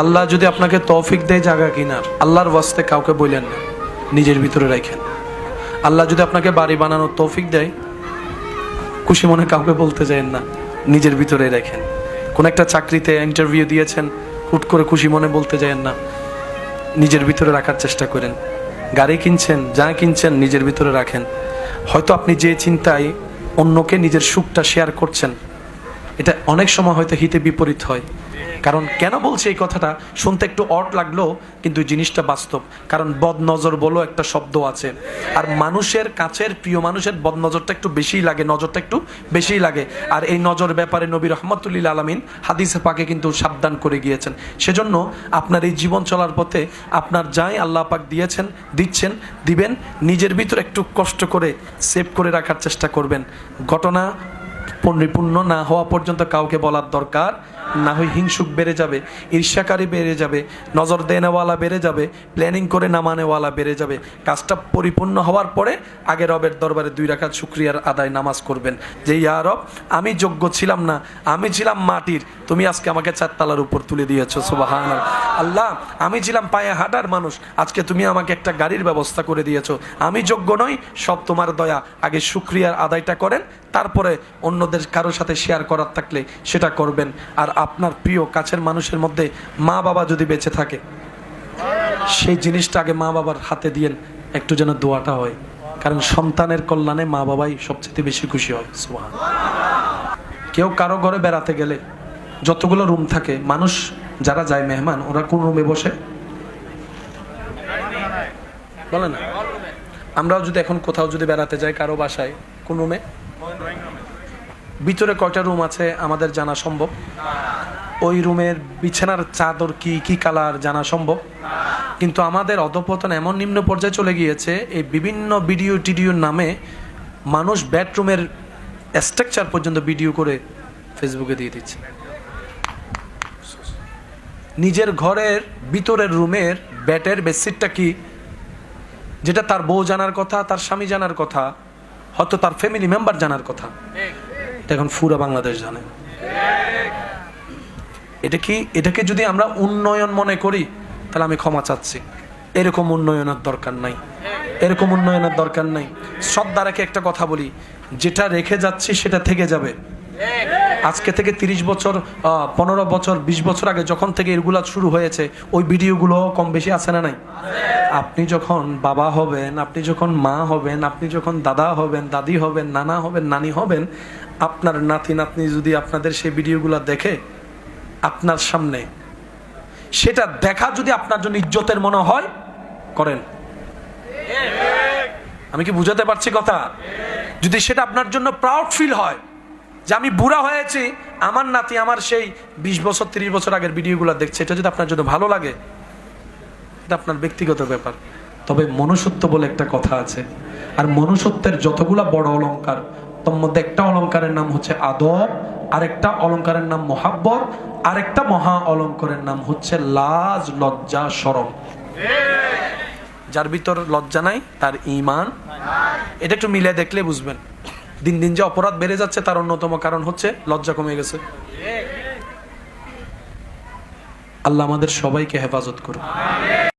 আল্লাহ যদি আপনাকে তৌফিক দেয় জায়গা কিনার, আল্লাহর ওয়াস্তে কাউকে বললেন না, নিজের ভিতরে রাখেন। আল্লাহ যদি আপনাকে বাড়ি বানানোর তৌফিক দেয়, খুশি মনে কাউকে বলতে যায়েন না, নিজের ভিতরে রাখেন। কোন একটা চাকরিতে ইন্টারভিউ দিয়েছেন, হুট করে খুশি মনে বলতে যায়েন না, নিজের ভিতরে রাখার চেষ্টা করেন। গাড়ি কিনছেন, যা কিনছেন নিজের ভিতরে রাখেন। হয়তো আপনি যে চিন্তায় অন্যকে নিজের সুখটা শেয়ার করছেন, এটা অনেক সময় হয়তো হিতে বিপরীত হয়। কারণ কেন বলছি এই কথাটা, শুনতে একটু অড লাগলো, কিন্তু জিনিসটা বাস্তব। কারণ বদ নজর বলো একটা শব্দ আছে, আর মানুষের কাছের প্রিয় মানুষের বদ নজরটা একটু বেশিই লাগে, নজরটা একটু বেশিই লাগে। আর এই নজর ব্যাপারে নবী রহমতুল্লাহ আলামিন হাদিসে পাকে কিন্তু সাবধান করে গিয়েছেন। সেজন্য আপনার এই জীবন চলার পথে আপনার যাই আল্লাহ পাক দিয়েছেন, দিচ্ছেন, দিবেন, নিজের ভিতরে একটু কষ্ট করে সেভ করে রাখার চেষ্টা করবেন। ঘটনা পরিপূর্ণ না হওয়া পর্যন্ত কাউকে বলার দরকার না হয় হিংসুক বেড়ে যাবে, ঈর্ষাকারী বেড়ে যাবে, নজর দেনেওয়ালা বেড়ে যাবে, প্ল্যানিং করে না মানেওয়ালা বেড়ে যাবে। কাজটা পরিপূর্ণ হওয়ার পরে আগে রবের দরবারে 2 রাকাত শুকরিয়ার আদায় নামাজ করবেন, যে ইয়া রব, আমি যোগ্য ছিলাম না, আমি ছিলাম মাটির, তুমি আজকে আমাকে 4 তলার উপর তুলে দিয়েছো, সুবহানাল্লাহ। আল্লাহ, আমি ছিলাম পায়ে হাঁটার মানুষ, আজকে তুমি আমাকে একটা গাড়ির ব্যবস্থা করে দিয়েছো, আমি যোগ্য নই, সব তোমার দয়া। আগে শুকরিয়ার আদায়টা করেন, তারপরে অন্যদের কারোর সাথে শেয়ার করার থাকলে সেটা করবেন। আর আপনার প্রিয় কাছের মানুষের মধ্যে মা বাবা যদি বেঁচে থাকে, সেই জিনিসটা আগে মা বাবার হাতে দিয়েন, একটু যেন দোয়াটা হয়। কারণ সন্তানের কল্যাণে মা বাবাই সবচেয়ে বেশি খুশি হয়। সুবহানাল্লাহ। কেউ কারো ঘরে বেড়াতে গেলে যতগুলো রুম থাকে, মানুষ যারা যায় মেহমান, ওরা কোন রুমে বসে বলে না? আমরাও যদি এখন কোথাও যদি বেড়াতে যাই কারো বাসায়, কোন রুমে? ভিতরে কয়টা রুম আছে আমাদের জানা সম্ভব? ওই রুমের বিছানার চাদর কি কি কালার জানা সম্ভব? কিন্তু আমাদের অধঃপতন এমন নিম্ন পর্যায়ে চলে গিয়েছে, এই বিভিন্ন ভিডিও টিডিওর নামে মানুষ বেডরুমের স্ট্রাকচার পর্যন্ত ভিডিও করে ফেসবুকে দিয়ে দিচ্ছে। নিজের ঘরের ভিতরের রুমের বেডের বেডশিটটা কি, যেটা তার বউ জানার কথা, তার স্বামী জানার কথা, হয়তো তার ফ্যামিলি মেম্বার জানার কথা, এখন পুরো বাংলাদেশ জানে। এটাকে যদি আমরা উন্নয়ন মনে করি, তাহলে আমি ক্ষমা চাচ্ছি। এরকম উন্নয়নের দরকার নাই, এরকম উন্নয়নের দরকার নাই। শ্রদ্ধা রেখে একটা কথা বলি, যেটা রেখে যাচ্ছি সেটা থেকে যাবে। আজকে থেকে 30 বছর, 15 বছর, 20 বছর আগে যখন থেকে এগুলা শুরু হয়েছে, ওই ভিডিওগুলো কম বেশি আছে না নাই? আপনি যখন বাবা হবেন, আপনি যখন মা হবেন, আপনি যখন দাদা হবেন, দাদি হবেন, নানা হবেন, নানি হবেন, আপনার নাতি নাতনি যদি আপনাদের সেই ভিডিওগুলো দেখে আপনার সামনে, সেটা দেখা যদি আপনার জন্য ইজ্জতের মনে হয়, করেন। আমি কি বুঝাতে পারছি কথা? যদি সেটা আপনার জন্য প্রাউড ফিল হয় যে আমি বুড়া হয়েছি, আমার নাতি আমার সেই 20 বছর 30 বছর আগের ভিডিওগুলো দেখছে, এটা যদি আপনার জন্য ভালো লাগে, এটা আপনার ব্যক্তিগত ব্যাপার। তবে মনুষ্যত্ব বলে একটা কথা আছে, আর মনুষ্যত্বের যতগুলা বড় অলংকার, তার মধ্যে একটা অলংকারের নাম হচ্ছে আদব, আরেকটা অলংকারের নাম মোহাব্বত, আরেকটা মহা অলংকারের নাম হচ্ছে লাজ, লজ্জা, শরম। যার ভিতর লজ্জা নাই তার ঈমান। এটা একটু মিলে দেখলে বুঝবেন। দিন দিন যে অপরাধ বেড়ে যাচ্ছে, তার অন্যতম কারণ হচ্ছে লজ্জা কমে গেছে। আল্লাহ আমাদের সবাইকে হেফাজত করুন।